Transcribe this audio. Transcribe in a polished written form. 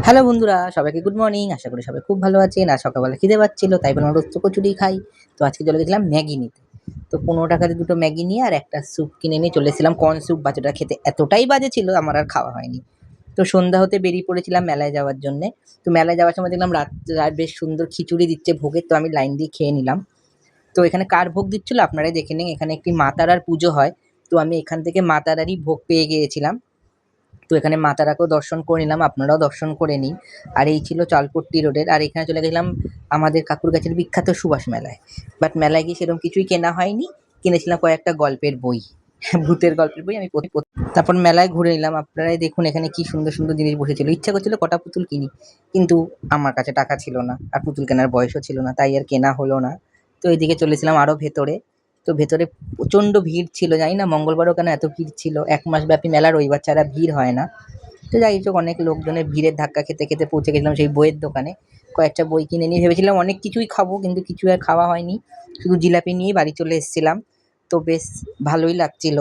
Hello বন্ধুরা, সবাইকে good morning. আশা করি সবাই খুব ভালো আছেন। আর সকালবেলা খিদে পাচ্ছিল, তাই ভাবলাম রোজ তো কচুরি খাই। তো আজকে চলে গেছিলাম ম্যাগি নিতে। তো 15 টাকাতে দুটো ম্যাগি নিয়ে আর একটা স্যুপ কিনে নিয়ে চলে এসেছিলাম। কর্ন স্যুপ, বাচ্চাটা খেতে এতটাই বাজে ছিল আমার আর খাওয়া হয়নি। তো সন্ধ্যা হতে বেরিয়ে পড়েছিলাম মেলায় যাওয়ার জন্যে। তো মেলায় যাওয়ার সময় দেখলাম রাত বেশ সুন্দর খিচুড়ি দিচ্ছে ভোগের, তো আমি লাইন দিয়ে খেয়ে নিলাম। তো এখানে কার ভোগ দিচ্ছিল আপনারাই দেখে নিন। এখানে একটি মা তারার পুজো হয়। তো আমি এখান থেকে মা তারারই ভোগ পেয়ে গিয়েছিলাম। তো এখানে মা তারাকেও দর্শন করে নিলাম, আপনারাও দর্শন করে নিন। আর এই ছিল চালপট্টি রোডের। আর এখানে চলে গেছিলাম আমাদের কাকুর গাছের বিখ্যাত সুভাষ মেলায়। বাট মেলায় গিয়ে সেরকম কিছুই কেনা হয়নি। কিনেছিলাম কয়েকটা গল্পের বই, ভূতের গল্পের বই। আমি তারপর মেলায় ঘুরে নিলাম। আপনারাই দেখুন এখানে কি সুন্দর সুন্দর জিনিস বসেছিল। ইচ্ছা করছিল কটা পুতুল কিনি, কিন্তু আমার কাছে টাকা ছিল না আর পুতুল কেনার বয়সও ছিল না, তাই আর কেনা হলো না। তো এইদিকে চলেছিলাম আরো ভেতরে। তো ভেতরে প্রচণ্ড ভিড় ছিল, জানি না মঙ্গলবারও কেন এত ভিড় ছিল। 1 মাস ব্যাপী মেলা, রবিবার ছাড়া ভিড় হয় না। তো যাই হোক, অনেক লোকজনের ভিড়ের ধাক্কা খেতে খেতে পৌঁছে গেছিলাম সেই বইয়ের দোকানে। কয়েকটা বই কিনে নিয়ে ভেবেছিলাম অনেক কিছুই খাবো, কিন্তু কিছু আর খাওয়া হয়নি। শুধু জিলাপি নিয়েই বাড়ি চলে এসেছিলাম। তো বেশ ভালোই লাগছিল।